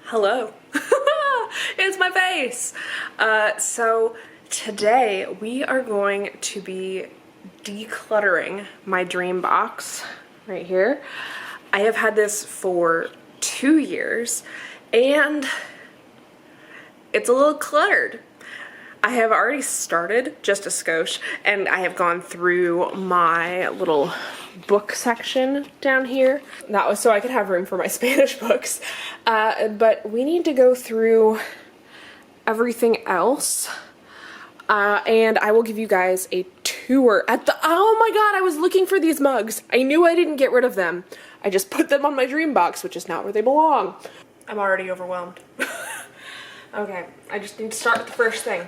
Hello. It's my face. So today we are going to be decluttering my Dreambox right here. I have had this for 2 years and it's a little cluttered. I have already started just a skosh and I have gone through my little book section down here. That was so I could have room for my Spanish books. But we need to go through everything else. And I will give you guys a tour at the, oh my god, I was looking for these mugs. I knew I didn't get rid of them. I just put them on my Dreambox, which is not where they belong. I'm already overwhelmed. Okay, I just need to start with the first thing.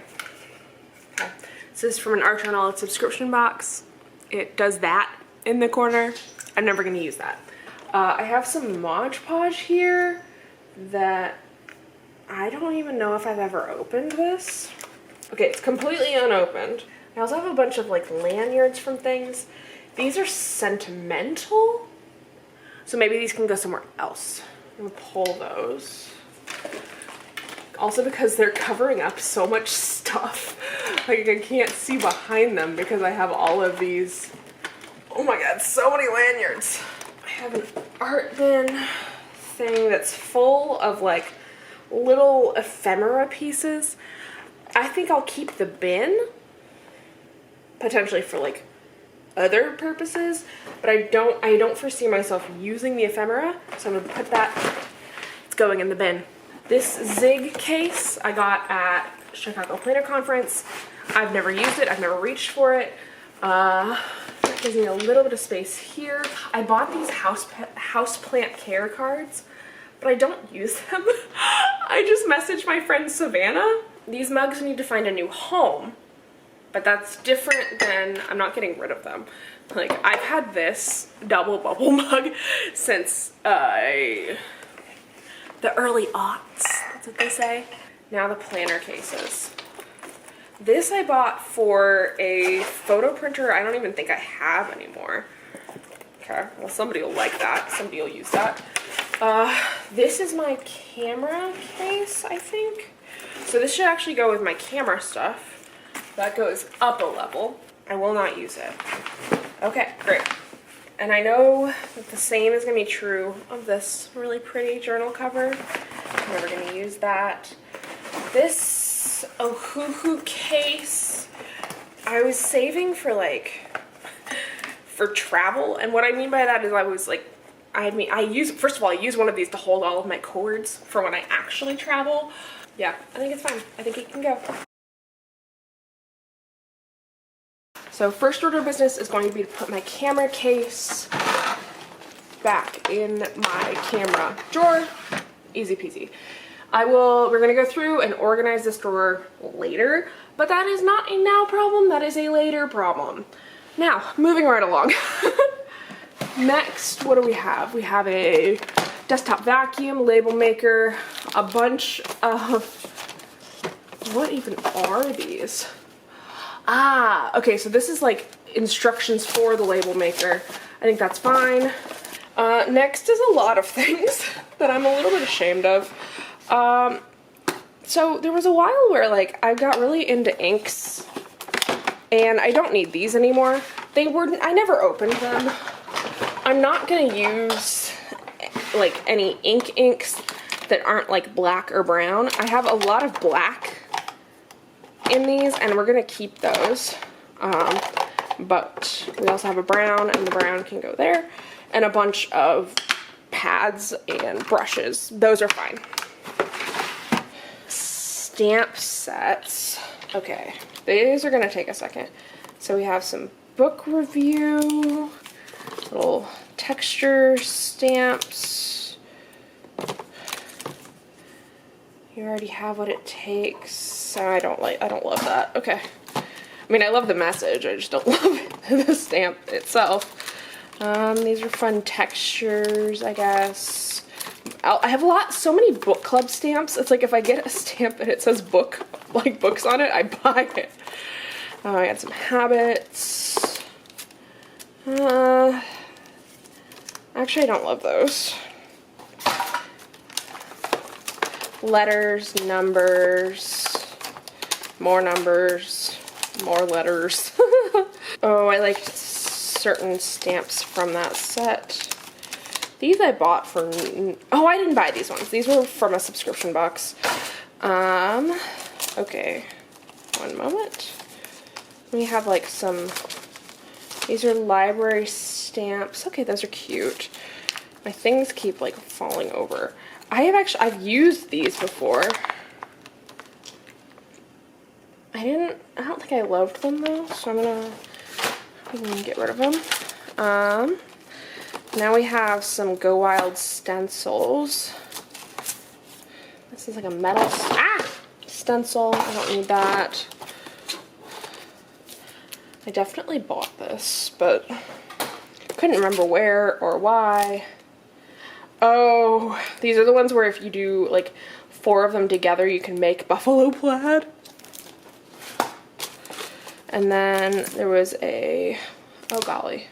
Okay, this is from an Archer and All subscription box. It does that in the corner. I'm never gonna use that. I have some Mod Podge here that I don't even know if I've ever opened this. Okay, it's completely unopened. I also have a bunch of like lanyards from things. These are sentimental, so maybe these can go somewhere else. I'm gonna pull those. Also because they're covering up so much stuff. Like I can't see behind them because I have all of these. Oh my god, so many lanyards. I have an art bin thing that's full of like little ephemera pieces. I think I'll keep the bin, potentially for like other purposes, but I don't foresee myself using the ephemera, so I'm gonna put that, it's going in the bin. This Zig case I got at Chicago Planner Conference. I've never used it, I've never reached for it. It gives me a little bit of space here. I bought these houseplant care cards, but I don't use them. I just messaged my friend Savannah. These mugs need to find a new home, but that's different than, I'm not getting rid of them. Like, I've had this double bubble mug since the early aughts, that's what they say. Now the planner cases. This I bought for a photo printer I don't even think I have anymore. Okay, well somebody will like that, somebody will use that. This is my camera case, I think. So this should actually go with my camera stuff. That goes up a level. I will not use it. Okay, great. And I know that the same is gonna be true of this really pretty journal cover. I'm never gonna use that. This Ohuhu case, I was saving for like, for travel. And what I mean by that is I use, first of all, I use one of these to hold all of my cords for when I actually travel. Yeah, I think it's fine. I think it can go. So first order of business is going to be to put my camera case back in my camera drawer. Easy peasy. We're gonna go through and organize this drawer later, but that is not a now problem, that is a later problem. Now, moving right along. Next, what do we have? We have a desktop vacuum, label maker, a bunch of, what even are these? Ah, okay, so this is like instructions for the label maker. I think that's fine. Next is a lot of things that I'm a little bit ashamed of. So there was a while where like I got really into inks and I don't need these anymore. I never opened them. I'm not gonna use like any inks that aren't like black or brown. I have a lot of black in these and we're gonna keep those. But we also have a brown and the brown can go there, and a bunch of pads and brushes. Those are fine. Stamp sets. Okay, these are gonna take a second. So we have some book review, little texture stamps. You already have what it takes. I don't love that. Okay. I mean, I love the message, I just don't love the stamp itself. These are fun textures, I guess. I have so many book club stamps. It's like if I get a stamp and it says book, like books on it, I buy it. I got some habits. Actually, I don't love those. letters, numbers, more letters. Oh, I liked certain stamps from that set. These I bought for, oh, I didn't buy these ones. These were from a subscription box. Okay, one moment. We have like some, these are library stamps. Okay, those are cute. My things keep like falling over. I've used these before. I don't think I loved them though, so I'm gonna get rid of them. Now we have some Go Wild stencils. This is like a metal stencil. I don't need that. I definitely bought this, but couldn't remember where or why. Oh, these are the ones where if you do like 4 of them together, you can make buffalo plaid. And then there was a, oh golly,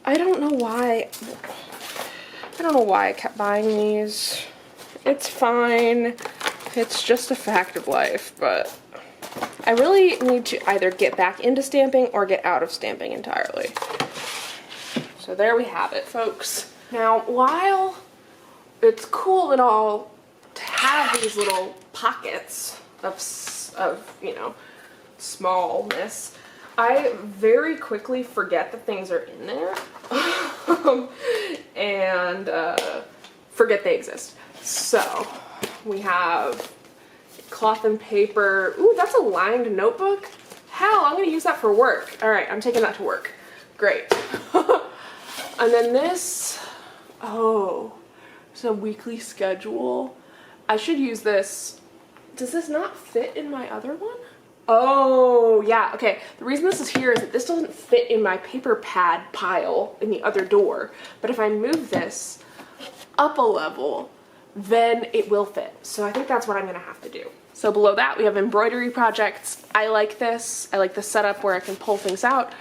I don't know why I kept buying these. It's fine. It's just a fact of life, but I really need to either get back into stamping or get out of stamping entirely. So there we have it, folks. Now, while it's cool and all to have these little pockets of you know, smallness, I very quickly forget that things are in there and forget they exist. So we have cloth and paper. Ooh, that's a lined notebook. Hell, I'm gonna use that for work. All right, I'm taking that to work. Great. And then this, oh, it's a weekly schedule. I should use this. Does this not fit in my other one? Oh, yeah, okay. The reason this is here is that this doesn't fit in my paper pad pile in the other door. But if I move this up a level, then it will fit. So I think that's what I'm gonna have to do. So below that, we have embroidery projects. I like this. I like the setup where I can pull things out.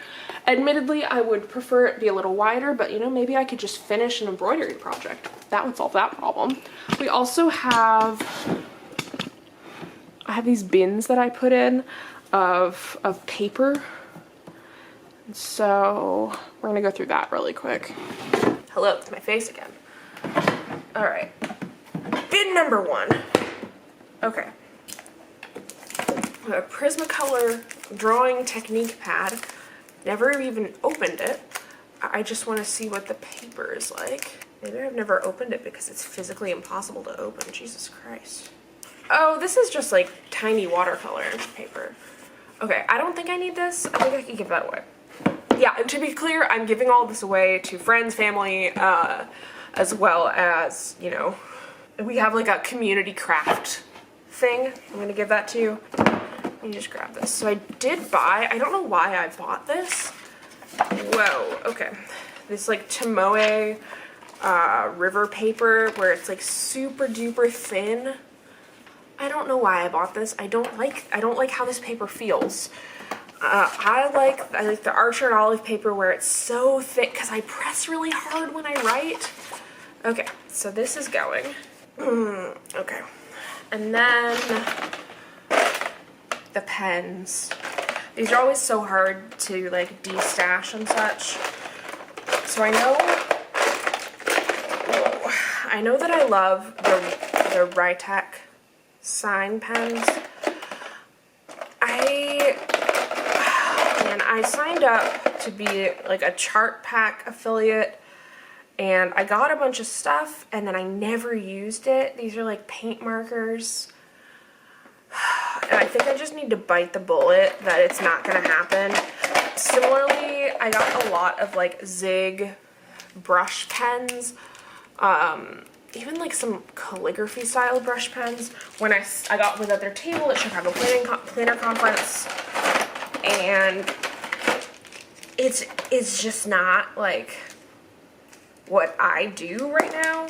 Admittedly, I would prefer it be a little wider, but you know, maybe I could just finish an embroidery project. That would solve that problem. We also have, I have these bins that I put in of paper. So we're gonna go through that really quick. Hello, it's my face again. All right, bin number 1. Okay. A Prismacolor drawing technique pad. Never even opened it. I just want to see what the paper is like. Maybe I've never opened it because it's physically impossible to open. Jesus Christ. Oh, this is just like tiny watercolor paper. Okay, I don't think I need this. I think I can give that away. Yeah, and to be clear, I'm giving all this away to friends, family, as well as, you know, we have like a community craft thing. I'm gonna give that to you. Let me just grab this. So I did buy, I don't know why I bought this. Whoa, okay. This like Tomoe river paper where it's like super duper thin. I don't know why I bought this. I don't like how this paper feels. I like the Archer and Olive paper where it's so thick because I press really hard when I write. Okay, so this is going. Okay. And then the pens. These are always so hard to like de-stash and such. So I know that I love the Rytec sign pens. I signed up to be like a Chart Pack affiliate, and I got a bunch of stuff and then I never used it. These are like paint markers. And I think I just need to bite the bullet that it's not gonna happen. Similarly, I got a lot of like Zig brush pens, even like some calligraphy style brush pens. When I got one at their table at Chicago Planner Conference, and it's just not like what I do right now.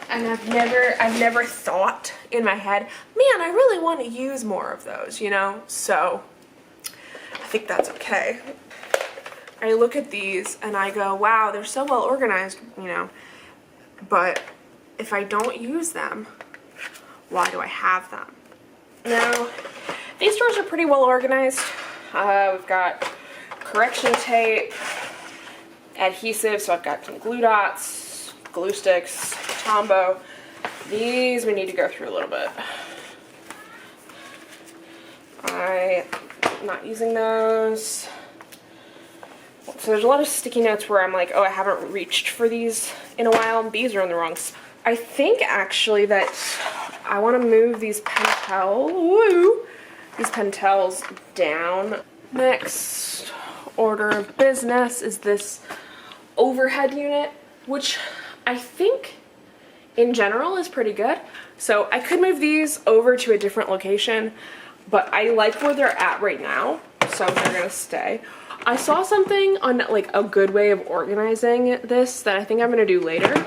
And I've never thought in my head, man, I really want to use more of those, you know? So I think that's okay. I look at these and I go, wow, they're so well organized, you know, but if I don't use them, why do I have them? Now, these drawers are pretty well organized. We've got correction tape, adhesive, so I've got some glue dots, glue sticks, Tombow. These we need to go through a little bit. I'm not using those. So there's a lot of sticky notes where I'm like, oh, I haven't reached for these in a while. These are in the wrong spot. I think actually that I want to move these pentels down. Next order of business is this overhead unit, which I think in general is pretty good. So I could move these over to a different location, but I like where they're at right now, so they're gonna stay. I saw something on like a good way of organizing this that I think I'm gonna do later,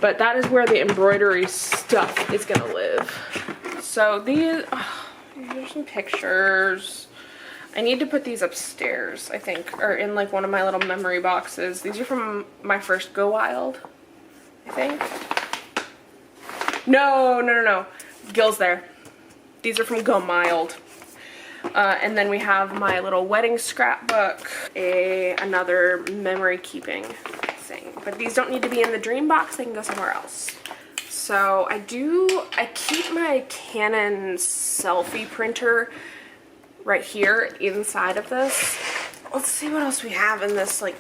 but that is where the embroidery stuff is gonna live. So these are some pictures. I need to put these upstairs, I think, or in like one of my little memory boxes. These are from my first Go Wild, I think. No. Gil's there. These are from Go Mild. And then we have my little wedding scrapbook, another memory keeping thing. But these don't need to be in the Dreambox, they can go somewhere else. So I keep my Canon selfie printer right here inside of this. Let's see what else we have in this like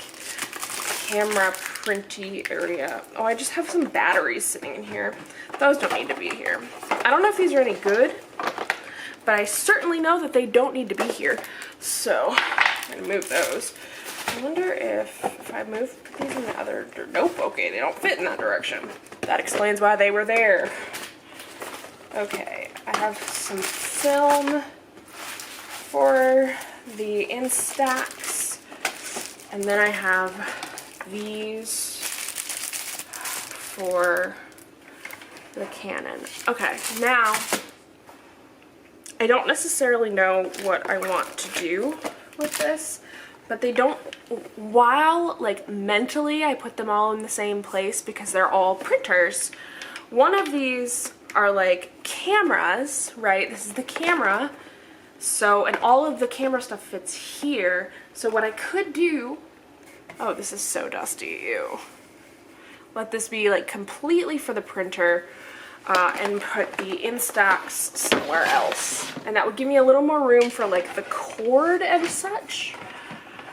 camera printy area. Oh, I just have some batteries sitting in here. Those don't need to be here. I don't know if these are any good, but I certainly know that they don't need to be here. So I'm gonna move those. I wonder if I move these in the other, nope, okay, they don't fit in that direction. That explains why they were there. Okay, I have some film for the Instax, and then I have these for the Canon. Okay, now I don't necessarily know what I want to do with this, but they don't, while like mentally I put them all in the same place because they're all printers. One of these are like cameras, right? This is the camera. So, and all of the camera stuff fits here. So what I could do, oh, this is so dusty, ew. Let this be like completely for the printer and put the Instax somewhere else. And that would give me a little more room for like the cord and such.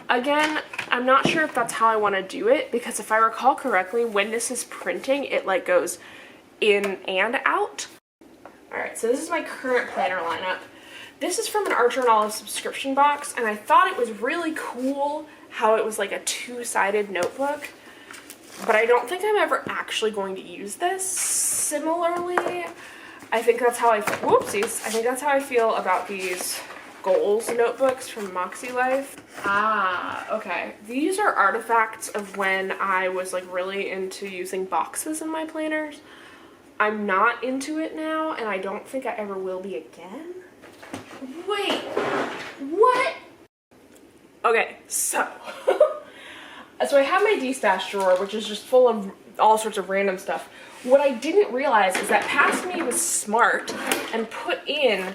Again, I'm not sure if that's how I want to do it, because if I recall correctly, when this is printing, it like goes in and out. Alright, so this is my current planner lineup. This is from an Archer and Olive subscription box, and I thought it was really cool how it was like a two-sided notebook, but I don't think I'm ever actually going to use this. Similarly, I think that's how I feel about these goals notebooks from Moxie Life. Okay. These are artifacts of when I was like really into using boxes in my planners. I'm not into it now, and I don't think I ever will be again. Wait, what? Okay, so so I have my D-stash drawer, which is just full of all sorts of random stuff. What I didn't realize is that Past Me was smart and put in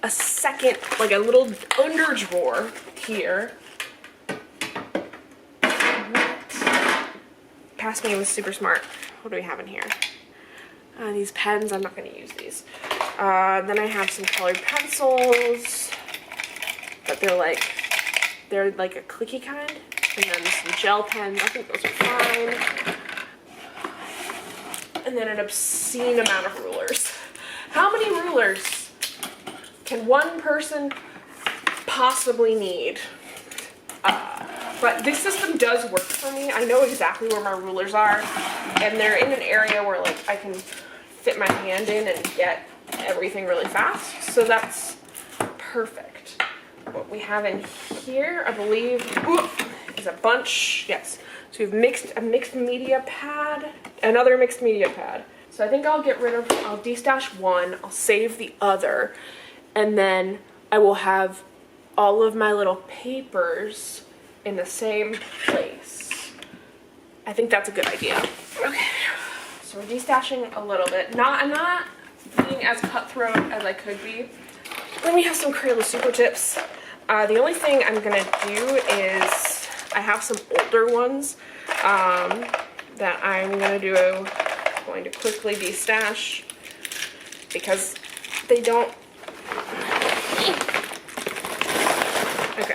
a second, like a little under drawer here. What? Past Me was super smart. What do we have in here? These pens, I'm not going to use these. Then I have some colored pencils, but they're like a clicky kind. And then some gel pens, I think those are fine. And then an obscene amount of rulers. How many rulers can one person possibly need? But this system does work for me. I know exactly where my rulers are, and they're in an area where like I can fit my hand in and get everything really fast. So that's perfect. What we have in here, I believe, is a bunch. Yes. So we've a mixed media pad, another mixed media pad. So I think I'll de-stash one, I'll save the other, and then I will have all of my little papers in the same place. I think that's a good idea. Okay, so So we're destashing a little bit. I'm not being as cutthroat as I could be. Then we have some Crayola Super Tips. The only thing I'm gonna do is I have some older ones that I'm going to quickly destash because they don't. Okay.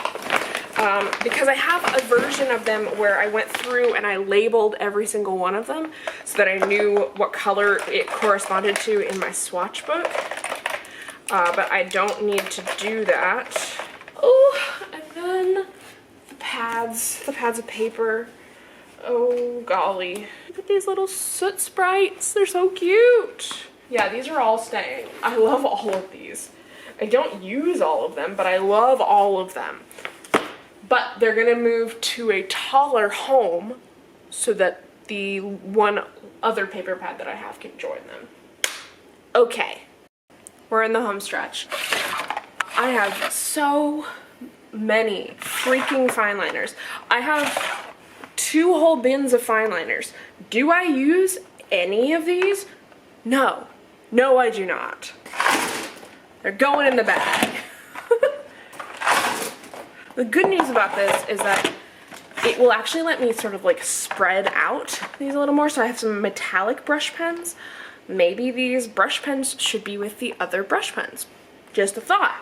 Because I have a version of them where I went through and I labeled every single one of them so that I knew what color it corresponded to in my swatch book. But I don't need to do that. Oh, and then the pads of paper. Oh golly. Look at these little soot sprites. They're so cute. Yeah, these are all staying. I love all of these. I don't use all of them, but I love all of them. But they're gonna move to a taller home so that the one other paper pad that I have can join them. Okay, we're in the home stretch. I have so many freaking fine liners. I have 2 whole bins of fine liners. Do I use any of these? No. No, I do not. They're going in the bag. The good news about this is that it will actually let me sort of like spread out these a little more. So I have some metallic brush pens. Maybe these brush pens should be with the other brush pens. Just a thought.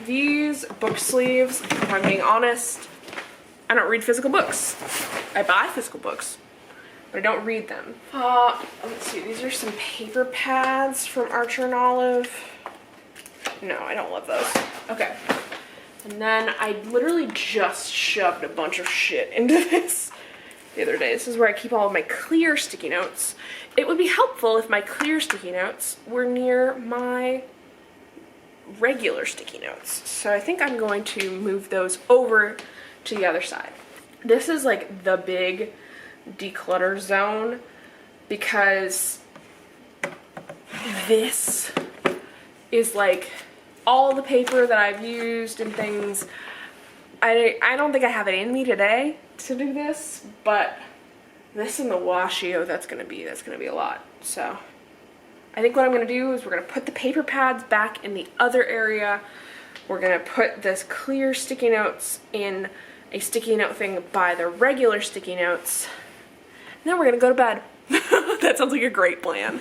These book sleeves, if I'm being honest, I don't read physical books. I buy physical books, but I don't read them. Let's see, these are some paper pads from Archer and Olive. No, I don't love those. Okay. And then I literally just shoved a bunch of shit into this the other day. This is where I keep all of my clear sticky notes. It would be helpful if my clear sticky notes were near my regular sticky notes. So I think I'm going to move those over to the other side. This is like the big declutter zone because this is like all the paper that I've used and things. I don't think I have it in me today to do this, but this and the washi, oh, that's gonna be a lot. So I think what I'm gonna do is we're gonna put the paper pads back in the other area. We're gonna put this clear sticky notes in a sticky note thing by the regular sticky notes. And then we're gonna go to bed. That sounds like a great plan.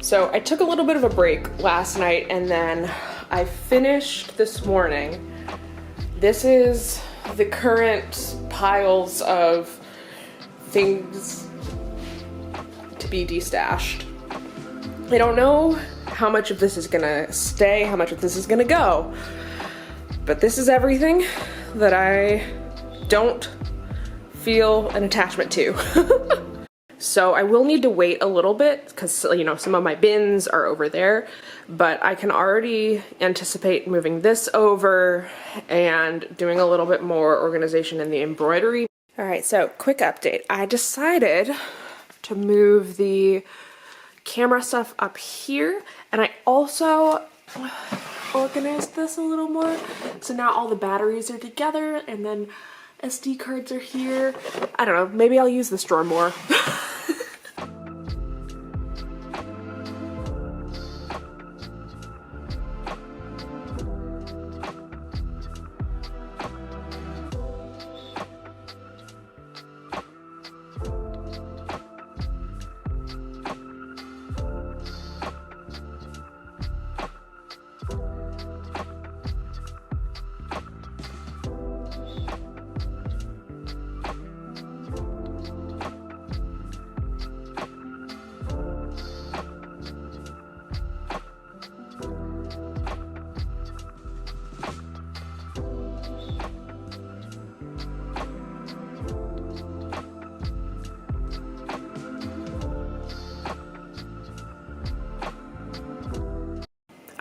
So I took a little bit of a break last night and then I finished this morning. This is the current piles of things to be destashed. I don't know how much of this is gonna stay, how much of this is gonna go, but this is everything that I don't feel an attachment to. So I will need to wait a little bit because, you know, some of my bins are over there, but I can already anticipate moving this over and doing a little bit more organization in the embroidery. All right, so quick update. I decided to move the camera stuff up here, and I also organized this a little more. So now all the batteries are together, and then SD cards are here. I don't know, maybe I'll use this drawer more.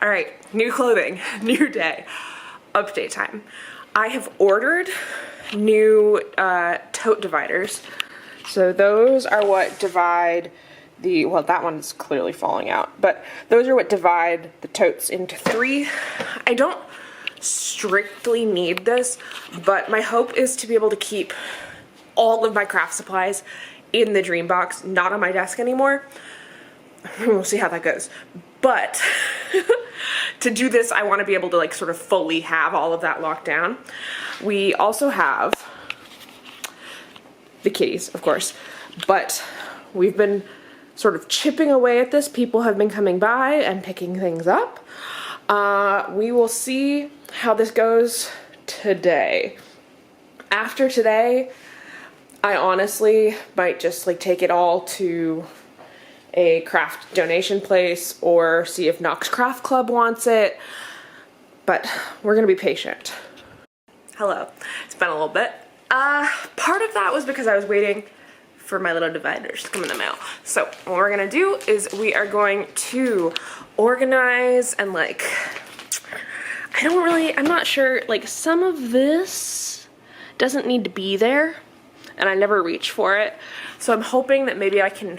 All right, new clothing, new day, update time. I have ordered new tote dividers. So those are what divide the, well, that one's clearly falling out, but those are what divide the totes into 3. I don't strictly need this, but my hope is to be able to keep all of my craft supplies in the Dreambox, not on my desk anymore. We'll see how that goes. But to do this, I want to be able to like sort of fully have all of that locked down. We also have the kitties, of course, but we've been sort of chipping away at this. People have been coming by and picking things up. We will see how this goes today. After today, I honestly might just like take it all to a craft donation place or see if Knox Craft Club wants it, but we're gonna be patient. Hello, it's been a little bit. Part of that was because I was waiting for my little dividers to come in the mail. So what we're gonna do is we are going to organize and like, I'm not sure, like some of this doesn't need to be there and I never reach for it. So I'm hoping that maybe I can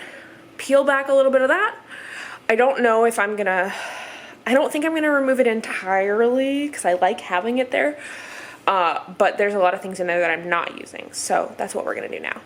peel back a little bit of that. I don't know if I'm gonna, I don't think I'm gonna remove it entirely because I like having it there. But there's a lot of things in there that I'm not using. So that's what we're gonna do now.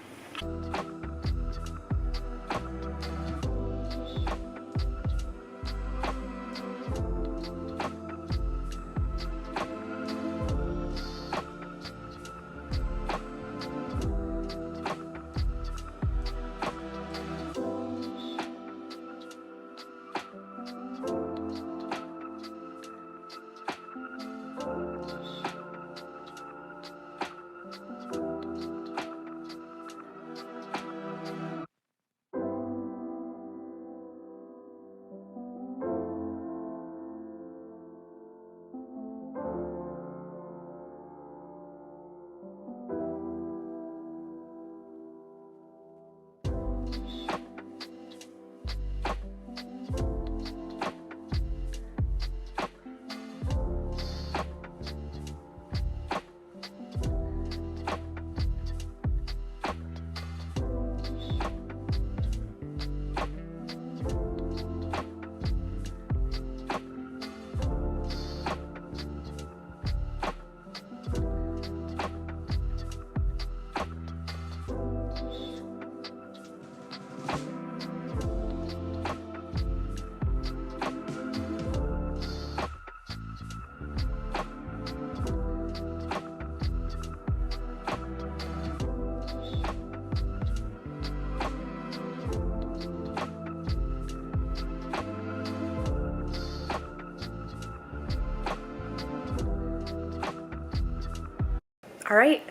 All right,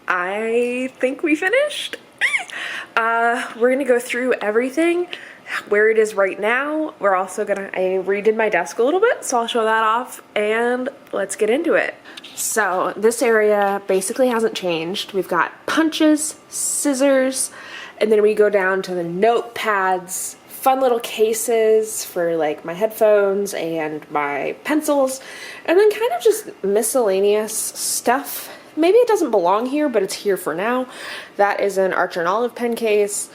I think we finished. We're gonna go through everything, where it is right now. We're also gonna, I redid my desk a little bit, so I'll show that off and let's get into it. So this area basically hasn't changed. We've got punches, scissors, and then we go down to the notepads, fun little cases for like my headphones and my pencils, and then kind of just miscellaneous stuff. Maybe it doesn't belong here, but it's here for now. That is an Archer and Olive pen case.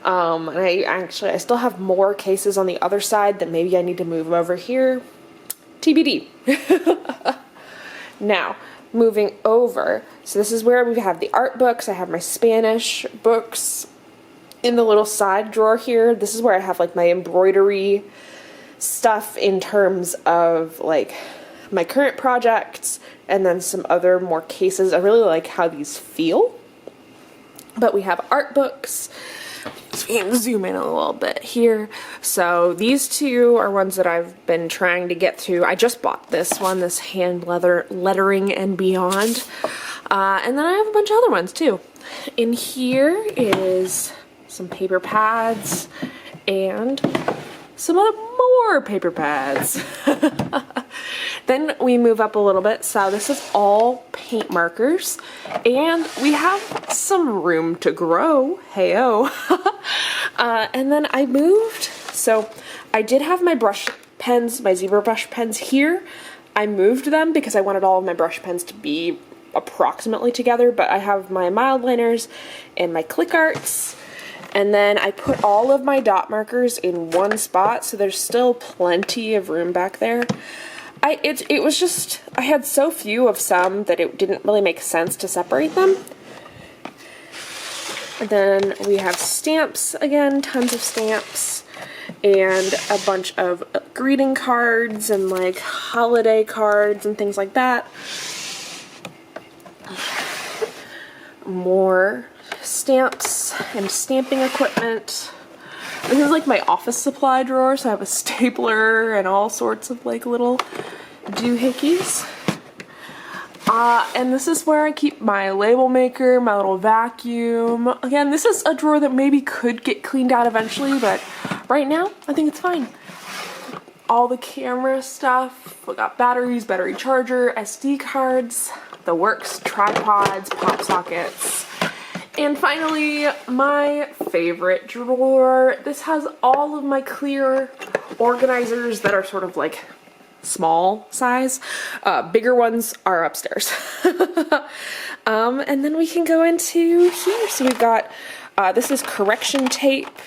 And I still have more cases on the other side that maybe I need to move over here. TBD. Now, moving over. So this is where we have the art books. I have my Spanish books in the little side drawer here. This is where I have like my embroidery stuff in terms of like my current projects, and then some other more cases. I really like how these feel. But we have art books. So you can zoom in a little bit here. So these two are ones that I've been trying to get to. I just bought this one, this hand lettering and beyond. And then I have a bunch of other ones too. In here is some paper pads and some other more paper pads. Then we move up a little bit. So this is all paint markers, and we have some room to grow. Heyo. And then I moved. So I did have my brush pens, my zebra brush pens here. I moved them because I wanted all of my brush pens to be approximately together, but I have my mild liners and my click arts, and then I put all of my dot markers in one spot, so there's still plenty of room back there. It was just, I had so few of some that it didn't really make sense to separate them. And then we have stamps, again, tons of stamps, and a bunch of greeting cards and like holiday cards and things like that. More stamps and stamping equipment. This is like my office supply drawer, so I have a stapler and all sorts of like little doohickeys. And this is where I keep my label maker, my little vacuum. Again, this is a drawer that maybe could get cleaned out eventually, but right now, I think it's fine. All the camera stuff. We got batteries, battery charger, SD cards, the works, tripods, pop sockets. And finally, my favorite drawer. This has all of my clear organizers that are sort of like small size. Bigger ones are upstairs. And then we can go into here. So we've got, this is correction tape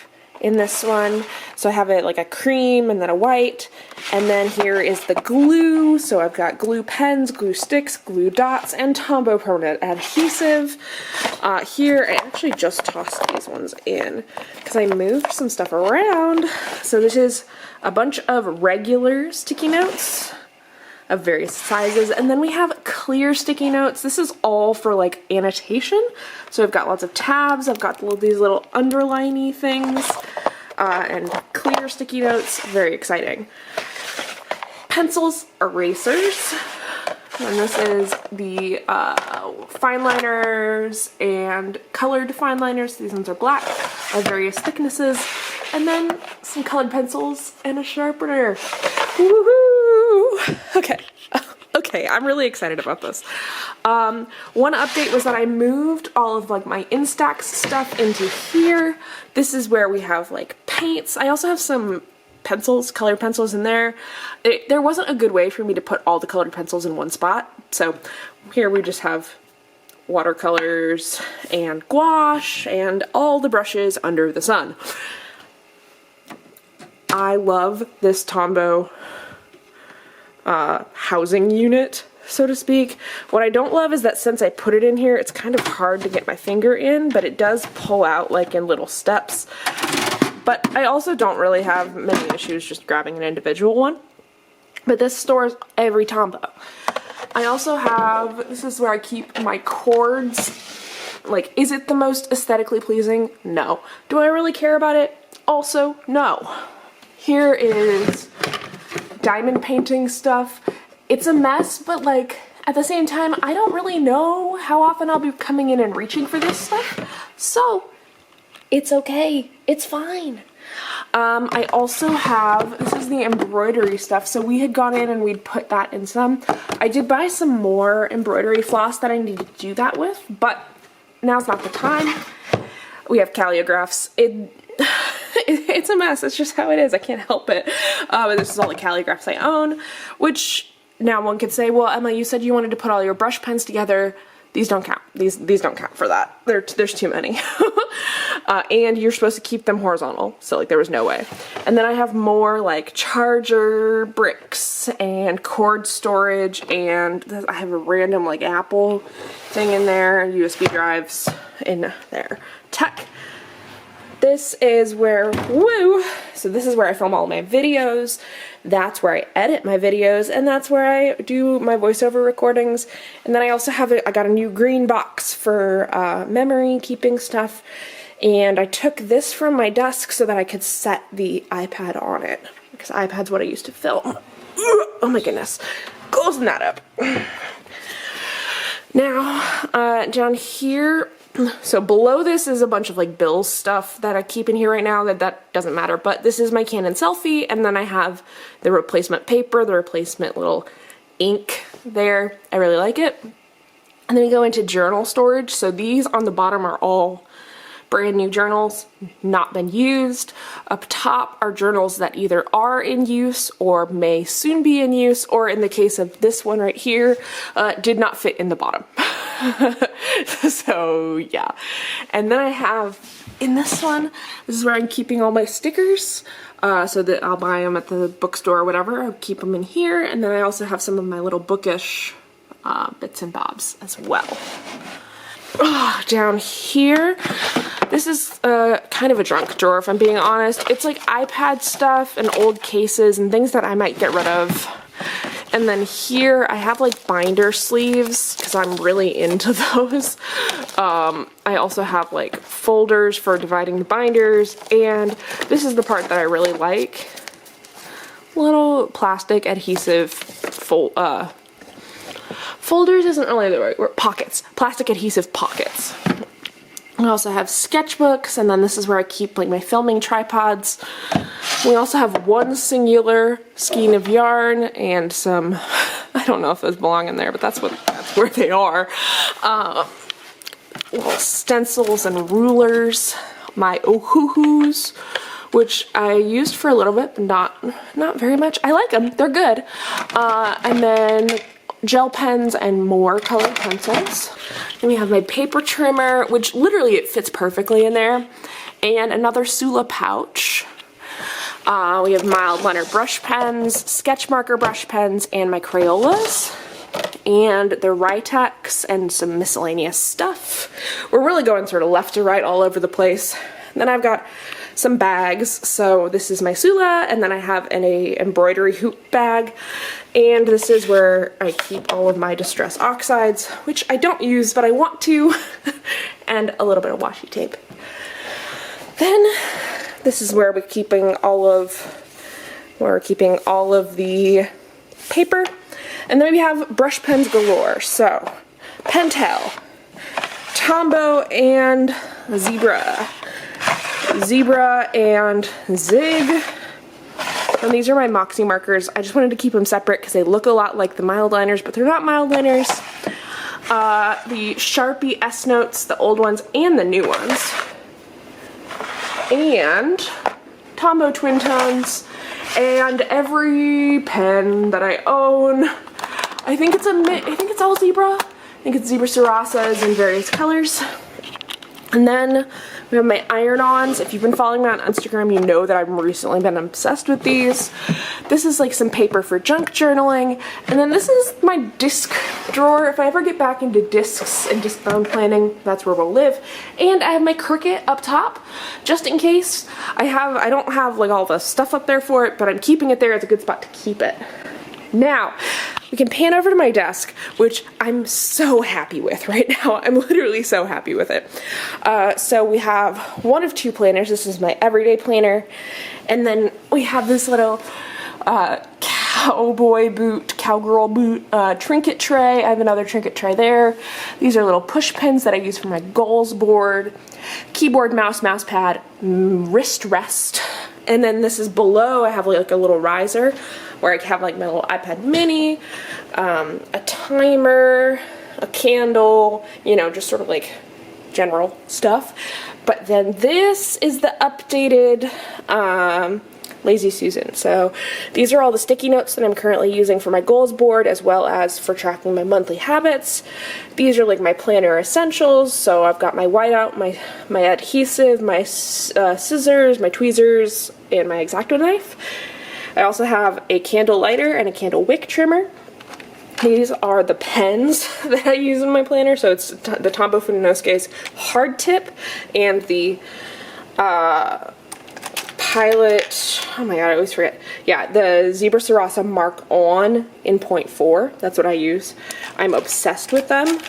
in this one. So I have it like a cream and then a white. And then here is the glue. So I've got glue pens, glue sticks, glue dots, and Tombow permanent adhesive. Here, I actually just tossed these ones in because I moved some stuff around. So this is a bunch of regular sticky notes of various sizes, and then we have clear sticky notes. This is all for like annotation. So I've got lots of tabs, I've got these little underliney things, and clear sticky notes, very exciting. Pencils, erasers, and this is the fine liners and colored fine liners. These ones are black of various thicknesses, and then some colored pencils and a sharpener. Woohoo! Okay, I'm really excited about this. One update was that I moved all of like my Instax stuff into here. This is where we have like paints. I also have some pencils, colored pencils in there. There wasn't a good way for me to put all the colored pencils in one spot. So here we just have watercolors and gouache and all the brushes under the sun. I love this Tombow housing unit, so to speak. What I don't love is that since I put it in here, it's kind of hard to get my finger in, but it does pull out like in little steps. But I also don't really have many issues just grabbing an individual one. But this stores every Tombow. I also have, this is where I keep my cords. Like, is it the most aesthetically pleasing? No. Do I really care about it? Also, no. Here is diamond painting stuff. It's a mess, but like at the same time, I don't really know how often I'll be coming in and reaching for this stuff. So it's okay. It's fine. I also have, this is the embroidery stuff. So we had gone in and we'd put that in some. I did buy some more embroidery floss that I need to do that with, but now's not the time. We have calligraphs. It's a mess. It's just how it is. I can't help it. But this is all the calligraphs I own, which now one could say, well, Emma, you said you wanted to put all your brush pens together. These don't count. These don't count for that. There's too many. And you're supposed to keep them horizontal. So like there was no way. And then I have more like charger bricks and cord storage, and I have a random like Apple thing in there, USB drives in there. Tech. This is where, woo! So this is where I film all my videos. That's where I edit my videos, and that's where I do my voiceover recordings. And then I also have I got a new green box for memory keeping stuff. And I took this from my desk so that I could set the iPad on it, because iPad's what I used to film. Oh my goodness. Closing that up. Now, down here, so below this is a bunch of like bills stuff that I keep in here right now that doesn't matter, but this is my Canon selfie, and then I have the replacement paper, the replacement little ink there. I really like it. And then we go into journal storage. So these on the bottom are all brand new journals, not been used. Up top are journals that either are in use or may soon be in use, or in the case of this one right here, did not fit in the bottom. So yeah. And then I have in this one, this is where I'm keeping all my stickers, so that I'll buy them at the bookstore or whatever. I'll keep them in here. And then I also have some of my little bookish bits and bobs as well. Down here, this is kind of a junk drawer, if I'm being honest. It's like iPad stuff and old cases and things that I might get rid of. And then here I have like binder sleeves because I'm really into those. I also have like folders for dividing the binders, and this is the part that I really like. Little plastic adhesive folders isn't really the right word. Pockets. Plastic adhesive pockets. I also have sketchbooks, and then this is where I keep like my filming tripods. We also have one singular skein of yarn and some, I don't know if those belong in there, but that's where they are. Little stencils and rulers, my ohuhus, which I used for a little bit, but not very much. I like them, they're good. And then gel pens and more colored pencils. Then we have my paper trimmer, which literally it fits perfectly in there, and another Sula pouch. We have mild liner brush pens, sketch marker brush pens, and my Crayolas, and the Ritex, and some miscellaneous stuff. We're really going sort of left to right all over the place. And then I've got some bags. So this is my Sula, and then I have an embroidery hoop bag, and this is where I keep all of my Distress Oxides, which I don't use, but I want to, and a little bit of washi tape. Then this is where we're keeping all of the paper, and then we have brush pens galore. So Pentel, Tombow, and Zebra and Zig. And these are my Moxie markers. I just wanted to keep them separate because they look a lot like the mild liners, but they're not mild liners. The Sharpie S Notes, the old ones and the new ones. And Tombow Twin Tones, and every pen that I own. I think it's all Zebra. I think it's Zebra Sarasas in various colors. And then we have my iron-ons. If you've been following me on Instagram, you know that I've recently been obsessed with these. This is like some paper for junk journaling. And then this is my disc drawer. If I ever get back into discs and disc bound planning, that's where we'll live. And I have my Cricut up top, just in case. I don't have like all the stuff up there for it, but I'm keeping it there. It's a good spot to keep it. Now, we can pan over to my desk, which I'm so happy with right now. I'm literally so happy with it. So we have one of two planners. This is my everyday planner. And then we have this little cowgirl boot trinket tray. I have another trinket tray there. These are little push pins that I use for my goals board. Keyboard, mouse pad, wrist rest. And then this is below, I have like a little riser where I have like my little iPad mini, a timer, a candle, you know, just sort of like general stuff. But then this is the updated Lazy Susan. So these are all the sticky notes that I'm currently using for my goals board, as well as for tracking my monthly habits. These are like my planner essentials. So I've got my whiteout, my adhesive, my scissors, my tweezers, and my X-Acto knife. I also have a candle lighter and a candle wick trimmer. These are the pens that I use in my planner. So it's the Tombow Funosuke's hard tip and the Pilot, oh my god, I always forget. Yeah, the Zebra Sarasa Mark On in 0.4. That's what I use. I'm obsessed with them.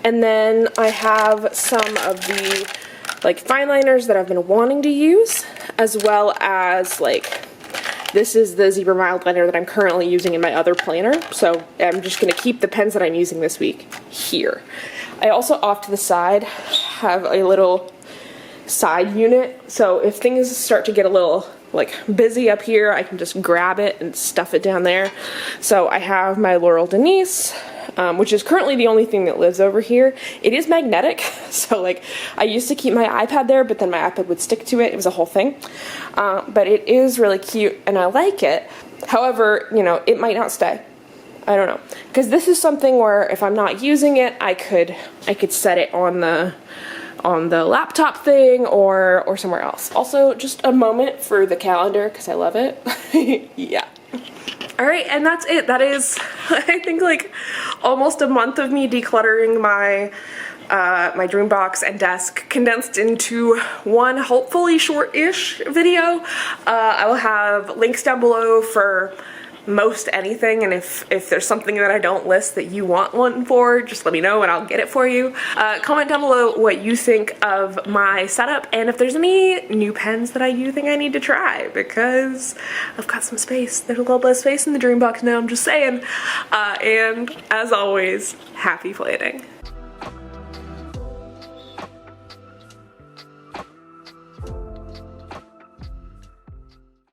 And then I have some of the like fine liners that I've been wanting to use, as well as like this is the Zebra mild liner that I'm currently using in my other planner. So I'm just going to keep the pens that I'm using this week here. I also off to the side have a little side unit, so if things start to get a little like busy up here, I can just grab it and stuff it down there. So I have my Laurel Denise, which is currently the only thing that lives over here. It is magnetic, so like I used to keep my iPad there, but then my iPad would stick to it. It was a whole thing. But it is really cute and I like it. However, you know, it might not stay. I don't know, because this is something where if I'm not using it, I could set it on the laptop thing or somewhere else. Also, just a moment for the calendar because I love it. Yeah. All right, and that's it. That is, I think, like almost a month of me decluttering my my Dreambox and desk condensed into one hopefully short-ish video. I will have links down below for most anything, and if there's something that I don't list that you want one for, just let me know and I'll get it for you. Comment down below what you think of my setup and if there's any new pens that you think I need to try, because I've got some space. There's a little bit of space in the Dreambox now, I'm just saying. And as always, happy planning.